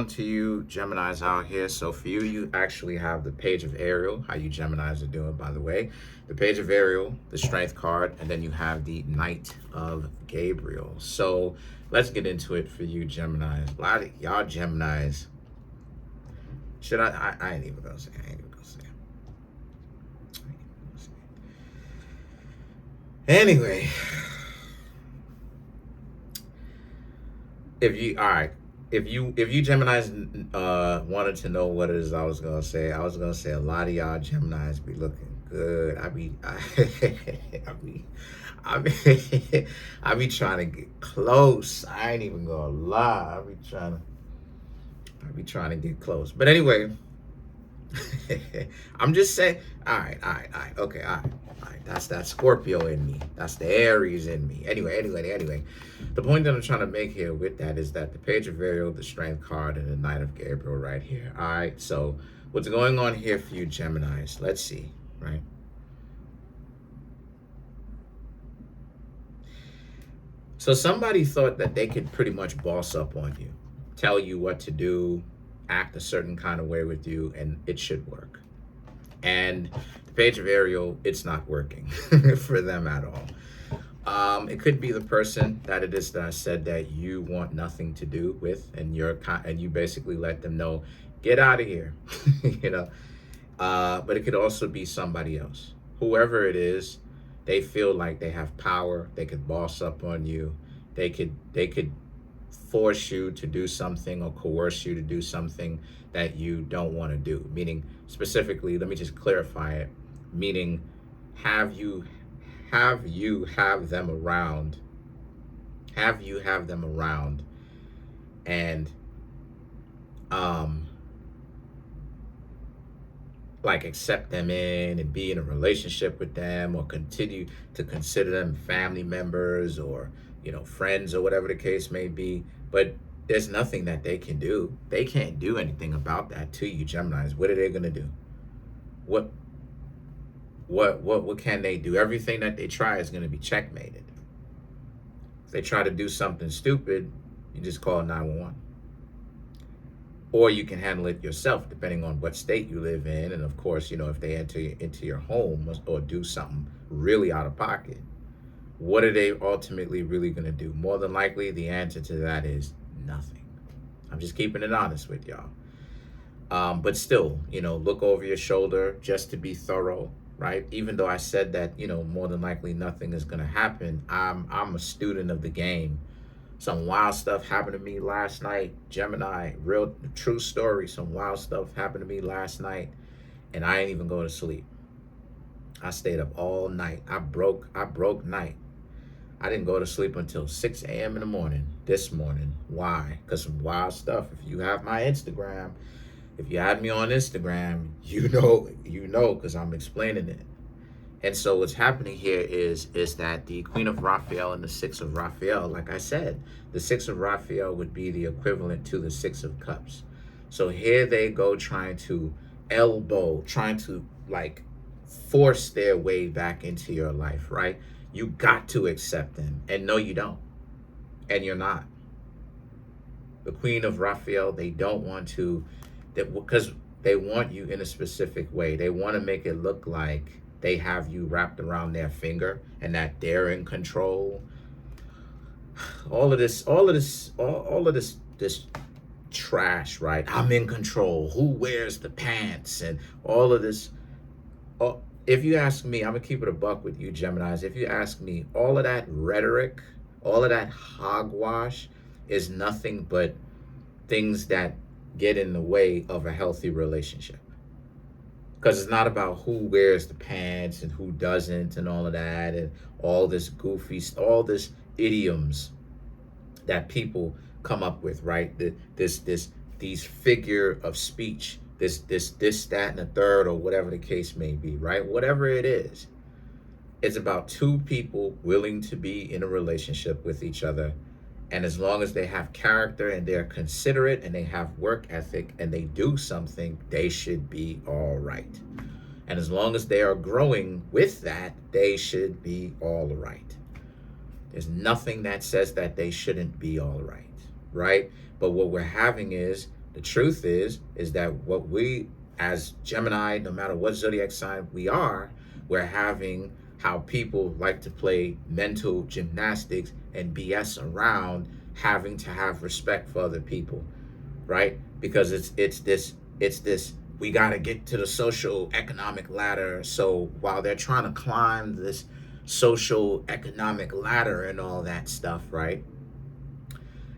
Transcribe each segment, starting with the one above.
on to you Geminis out here? So for you, you actually have the page of Ariel. How you Geminis are doing, by the way. The page of Ariel, the strength card, and then you have the Knight of Gabriel. So let's get into it for you Geminis. A lot of y'all Geminis. Should I ain't even gonna say. I ain't even gonna say. Anyway, if you Geminis wanted to know what it is I was gonna say, a lot of y'all Geminis be looking good. I be I be trying to get close. I ain't even gonna lie. I be trying to get close. But anyway, I'm just saying. All right. Okay, all right. That's that Scorpio in me. That's the Aries in me. Anyway. The point that I'm trying to make here with that is that the page of Ariel, the strength card, and the Knight of Gabriel right here. All right. So what's going on here for you, Geminis? Let's see. Right. So somebody thought that they could pretty much boss up on you, tell you what to do, act a certain kind of way with you, and it should work. And the page of Ariel, it's not working for them at all. It could be the person that it is that I said that you want nothing to do with, and you basically let them know, get out of here, you know. But it could also be somebody else, whoever it is. They feel like they have power. They could boss up on you. They could force you to do something or coerce you to do something that you don't want to do. Meaning, specifically, let me just clarify it. Meaning, have you have them around, and like accept them in and be in a relationship with them, or continue to consider them family members, or friends, or whatever the case may be. But there's nothing that they can do. They can't do anything about that to you, Geminis. What are they gonna do? What what can they do? Everything that they try is gonna be checkmated. If they try to do something stupid, you just call 911. Or you can handle it yourself, depending on what state you live in. And of course, if they enter into your home or do something really out of pocket, what are they ultimately really going to do? More than likely, the answer to that is nothing. I'm just keeping it honest with y'all. But still, look over your shoulder just to be thorough, right? Even though I said that, more than likely nothing is going to happen, I'm a student of the game. Some wild stuff happened to me last night, Gemini, real true story. Some wild stuff happened to me last night, and I ain't even go to sleep. I stayed up all night. I broke night. I didn't go to sleep until 6 a.m. in the morning this morning. Why? Because some wild stuff. If you have my Instagram, if you had me on Instagram, you know, because I'm explaining it. And so what's happening here is that the Queen of Raphael and the Six of Raphael, like I said, the Six of Raphael would be the equivalent to the Six of Cups. So here they go trying to like force their way back into your life, right? You got to accept them. And no, you don't. And you're not. The Queen of Raphael, they don't want to, because they want you in a specific way. They want to make it look like they have you wrapped around their finger and that they're in control. All of this trash, right? I'm in control. Who wears the pants? And all of this. If you ask me, I'm gonna keep it a buck with you, Geminis. If you ask me, all of that rhetoric, all of that hogwash is nothing but things that get in the way of a healthy relationship. Because it's not about who wears the pants and who doesn't and all of that, and all this all this idioms that people come up with, right? These figure of speech, this, that, and the third, or whatever the case may be, right? Whatever it is, it's about two people willing to be in a relationship with each other. And as long as they have character and they're considerate and they have work ethic and they do something, they should be all right. And as long as they are growing with that, they should be all right. There's nothing that says that they shouldn't be all right, right? But what we're having is The truth is that what we as Gemini, no matter what zodiac sign we are, we're having how people like to play mental gymnastics and BS around having to have respect for other people, right? Because it's this we got to get to the social economic ladder. So while they're trying to climb this social economic ladder and all that stuff, right?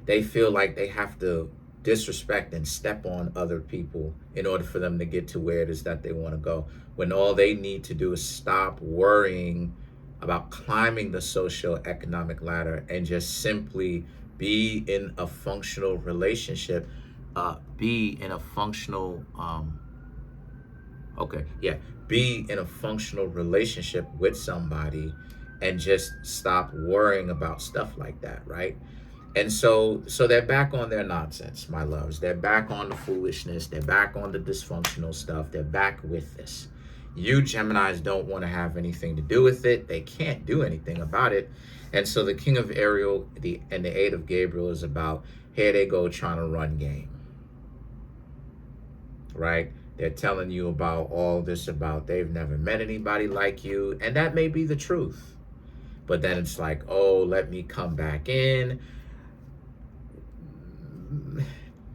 They feel like they have to disrespect and step on other people in order for them to get to where it is that they want to go. When all they need to do is stop worrying about climbing the social economic ladder and just simply be in a functional relationship, be in a functional, okay, yeah, be in a functional relationship with somebody and just stop worrying about stuff like that, right? And so they're back on their nonsense, my loves. They're back on the foolishness. They're back on the dysfunctional stuff. They're back with this. You Geminis don't want to have anything to do with it. They can't do anything about it. And so the King of Ariel and the Eight of Gabriel is about, here they go trying to run game, right? They're telling you about all this about they've never met anybody like you. And that may be the truth. But then it's like, oh, let me come back in.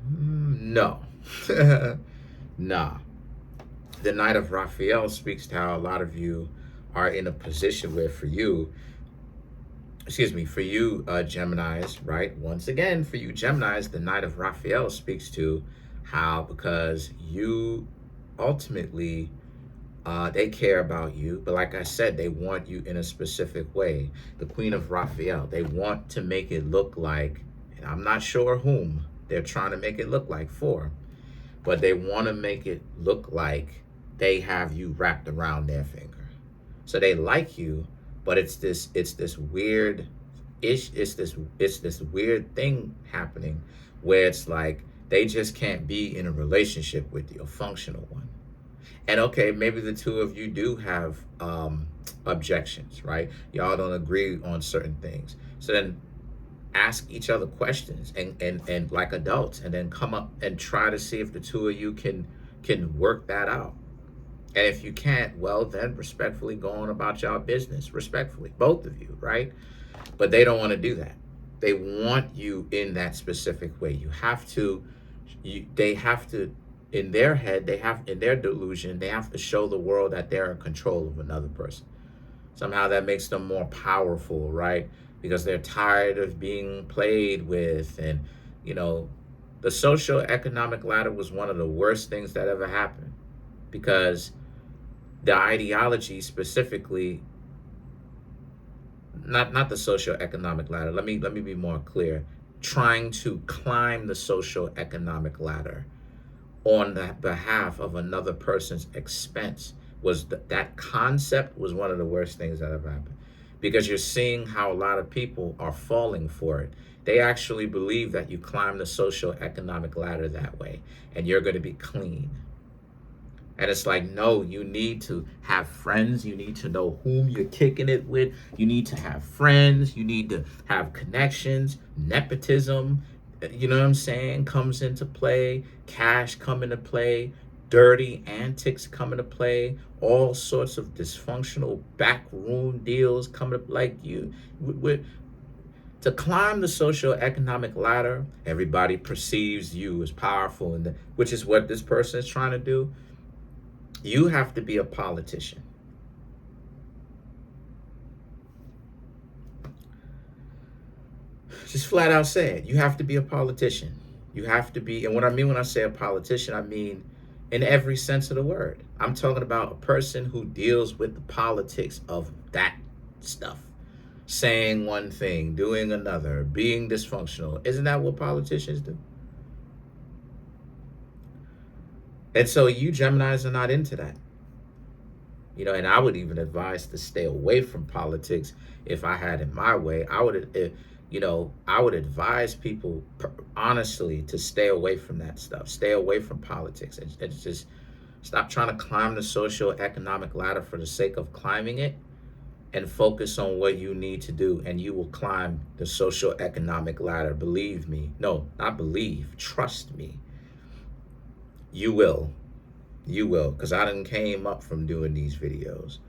No. Nah. The Knight of Raphael speaks to how a lot of you are in a position where for you, Geminis, right? Once again, for you Geminis, the Knight of Raphael speaks to how, because you ultimately, they care about you, but like I said, they want you in a specific way. The Queen of Raphael, they want to make it look like, and I'm not sure whom they're trying to make it look like for, but they want to make it look like they have you wrapped around their finger. So they like you, but it's this weird weird thing happening where it's like they just can't be in a relationship with you, a functional one. And okay, maybe the two of you do have objections, right? Y'all don't agree on certain things. So then ask each other questions and like adults, and then come up and try to see if the two of you can work that out. And if you can't, well, then respectfully go on about y'all business, respectfully, both of you, right? But they don't want to do that. They want you in that specific way. They have to, in their head, in their delusion, they have to show the world that they're in control of another person. Somehow that makes them more powerful, right? Because they're tired of being played with. And, the social economic ladder was one of the worst things that ever happened, because the ideology specifically, not the social economic ladder. Let me be more clear. Trying to climb the social economic ladder on the behalf of another person's expense that concept was one of the worst things that ever happened, because you're seeing how a lot of people are falling for it. They actually believe that you climb the social economic ladder that way and you're going to be clean. And it's like, no, you need to have friends. You need to know whom you're kicking it with. You need to have friends. You need to have connections. Nepotism, you know what I'm saying, comes into play. Cash come into play. Dirty antics come into play. All sorts of dysfunctional backroom deals come into like you. To climb the social economic ladder, everybody perceives you as powerful, which is what this person is trying to do. You have to be a politician. Just flat out say it. You have to be a politician. You have to be, and what I mean when I say a politician, I mean in every sense of the word. I'm talking about a person who deals with the politics of that stuff. Saying one thing, doing another, being dysfunctional. Isn't that what politicians do? And so you Geminis are not into that. And I would even advise to stay away from politics if I had it my way. I would advise people honestly to stay away from that stuff. Stay away from politics and just stop trying to climb the social economic ladder for the sake of climbing it, and focus on what you need to do, and you will climb the social economic ladder. Believe me. No, not believe. Trust me. You will. You will. Because I done came up from doing these videos.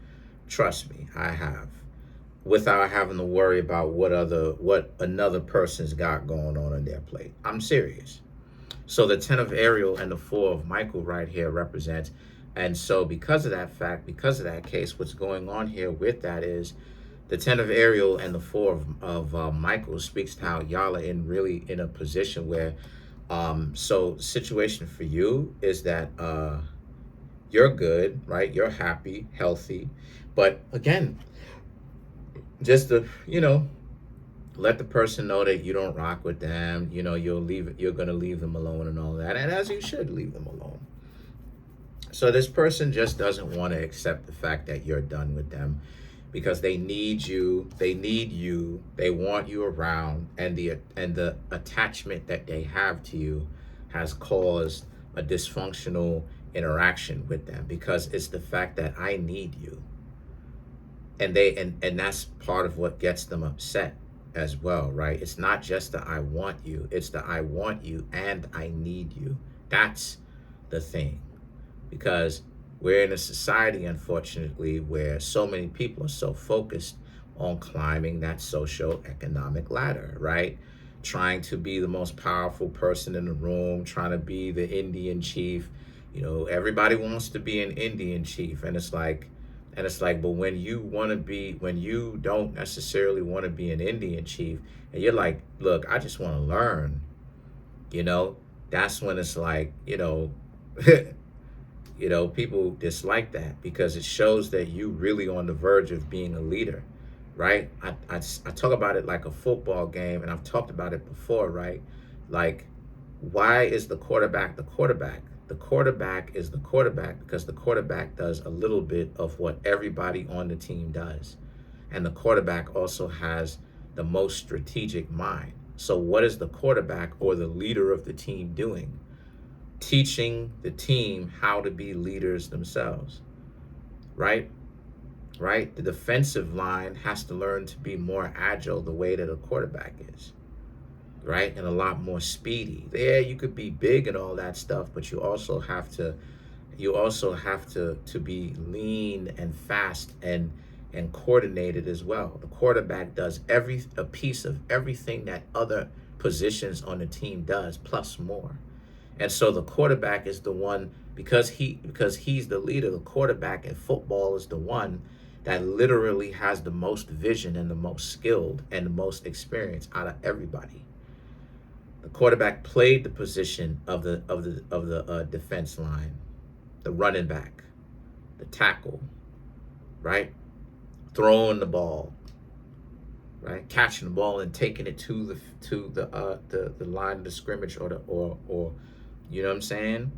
Trust me, I have. Without having to worry about what another person's got going on in their plate. I'm serious. So the 10 of Ariel and the 4 of Michael right here represents. And so because of that fact, because of that case, what's going on here with that is the 10 of Ariel and the 4 of Michael speaks to how y'all are really in a position where, so situation for you is that you're good, right? You're happy, healthy. But again, just to, let the person know that you don't rock with them, you're going to leave them alone and all that. And as you should leave them alone. So this person just doesn't want to accept the fact that you're done with them because they need you, they want you around, and the attachment that they have to you has caused a dysfunctional interaction with them because it's the fact that I need you. And that's part of what gets them upset as well, right? It's not just the I want you, it's the I want you and I need you. That's the thing. Because we're in a society, unfortunately, where so many people are so focused on climbing that socio-economic ladder, right? Trying to be the most powerful person in the room, trying to be the Indian chief. Everybody wants to be an Indian chief. And it's like, but when you don't necessarily want to be an Indian chief, and you're like, look, I just want to learn, that's when it's like, people dislike that because it shows that you really on the verge of being a leader, right? I talk about it like a football game, and I've talked about it before, right? Like, why is the quarterback the quarterback? The quarterback is the quarterback because the quarterback does a little bit of what everybody on the team does. And the quarterback also has the most strategic mind. So what is the quarterback or the leader of the team doing? Teaching the team how to be leaders themselves, right? Right? The defensive line has to learn to be more agile the way that a quarterback is, right? And a lot more speedy. Yeah, you could be big and all that stuff, but you also have to be lean and fast and coordinated as well. The quarterback does a piece of everything that other positions on the team does, plus more. And so the quarterback is the one, because he's the leader, the quarterback in football is the one that literally has the most vision and the most skilled and the most experience out of everybody. The quarterback played the position of the defense line, the running back, the tackle, right? Throwing the ball, right? Catching the ball and taking it to the line of the scrimmage or you know what I'm saying?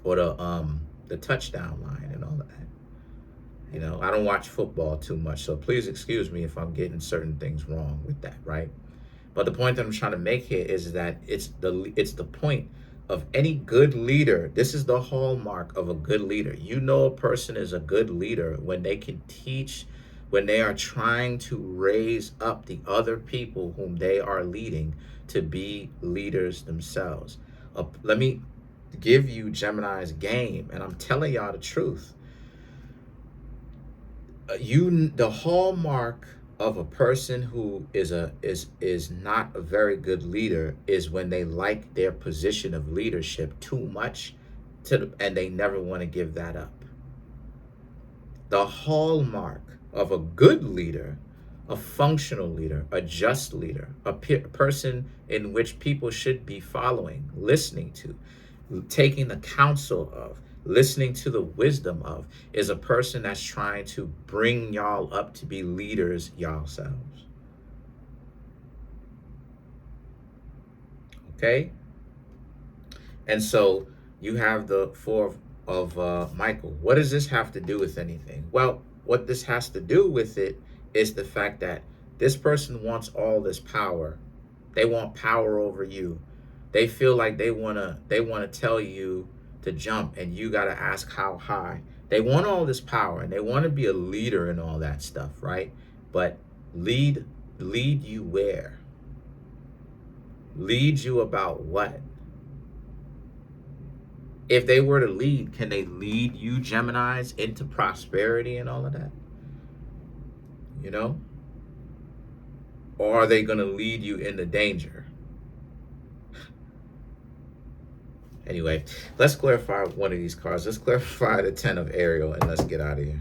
Or the touchdown line and all of that. I don't watch football too much, so please excuse me if I'm getting certain things wrong with that, right? But the point that I'm trying to make here is that it's the point of any good leader. This is the hallmark of a good leader. A person is a good leader when they can teach, when they are trying to raise up the other people whom they are leading to be leaders themselves. Let me give you Gemini's game, and I'm telling y'all the truth. The hallmark of a person who is not a very good leader is when they like their position of leadership too much and they never want to give that up. The hallmark of a good leader, a functional leader, a just leader, a person in which people should be following, listening to, taking the counsel of, listening to the wisdom of, is a person that's trying to bring y'all up to be leaders yourselves. Okay? And so you have the 4 of Michael. What does this have to do with anything? Well, what this has to do with it is the fact that this person wants all this power. They want power over you. They feel like they wanna tell you to jump and you gotta ask how high. They want all this power and they want to be a leader and all that stuff, right? But lead you where? Lead you about what? If they were to lead, can they lead you Geminis into prosperity and all of that? You know? Or are they going to lead you into danger? Anyway, let's clarify one of these cards. Let's clarify the 10 of Ariel and let's get out of here.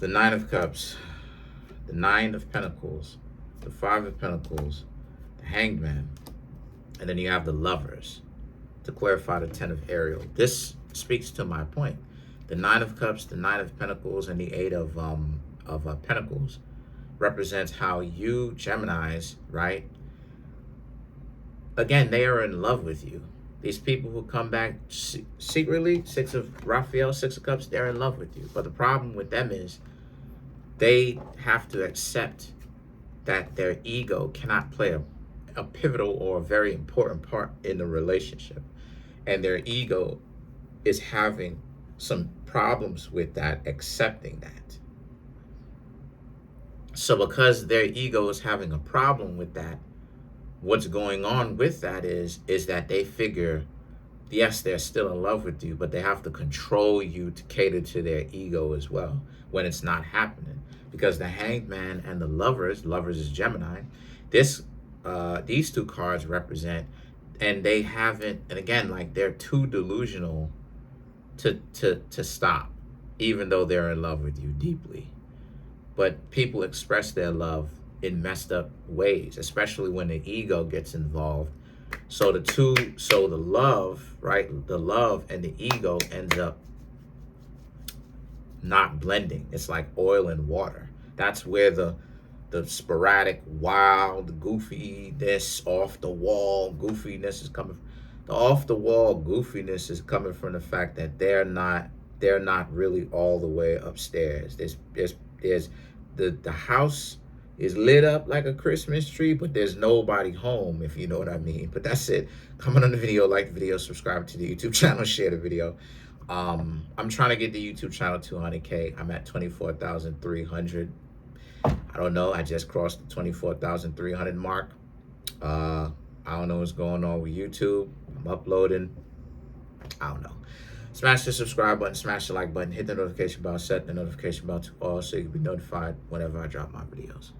The 9 of Cups, the 9 of Pentacles, the 5 of Pentacles, the Hanged Man, and then you have the Lovers to clarify the 10 of Ariel. This speaks to my point. The 9 of Cups, the 9 of Pentacles, and the 8 of Pentacles represents how you, Geminis, right? Again, they are in love with you. These people who come back secretly, 6 of Raphael, 6 of Cups, they're in love with you. But the problem with them is they have to accept that their ego cannot play a pivotal or a very important part in the relationship. And their ego is having some problems with that, accepting that. So because their ego is having a problem with that, what's going on with that is that they figure, yes, they're still in love with you, but they have to control you to cater to their ego as well when it's not happening. Because the Hanged Man and the Lovers is Gemini, these two cards represent, and they haven't, and again, like they're too delusional to stop, even though they're in love with you deeply. But people express their love in messed up ways, especially when the ego gets involved. So the love, right? The love and the ego ends up not blending. It's like oil and water. That's where the sporadic, wild, goofiness, off the wall goofiness is coming. The off the wall goofiness is coming from the fact that they're not really all the way upstairs. There's the house is lit up like a Christmas tree, but there's nobody home, if you know what I mean. But that's it. Comment on the video, like the video, subscribe to the YouTube channel, share the video. I'm trying to get the YouTube channel to 100K. I'm at 24,300. I don't know. I just crossed the 24,300 mark. I don't know what's going on with YouTube. I'm uploading. I don't know. Smash the subscribe button, smash the like button, hit the notification bell, set the notification bell to all so you can be notified whenever I drop my videos.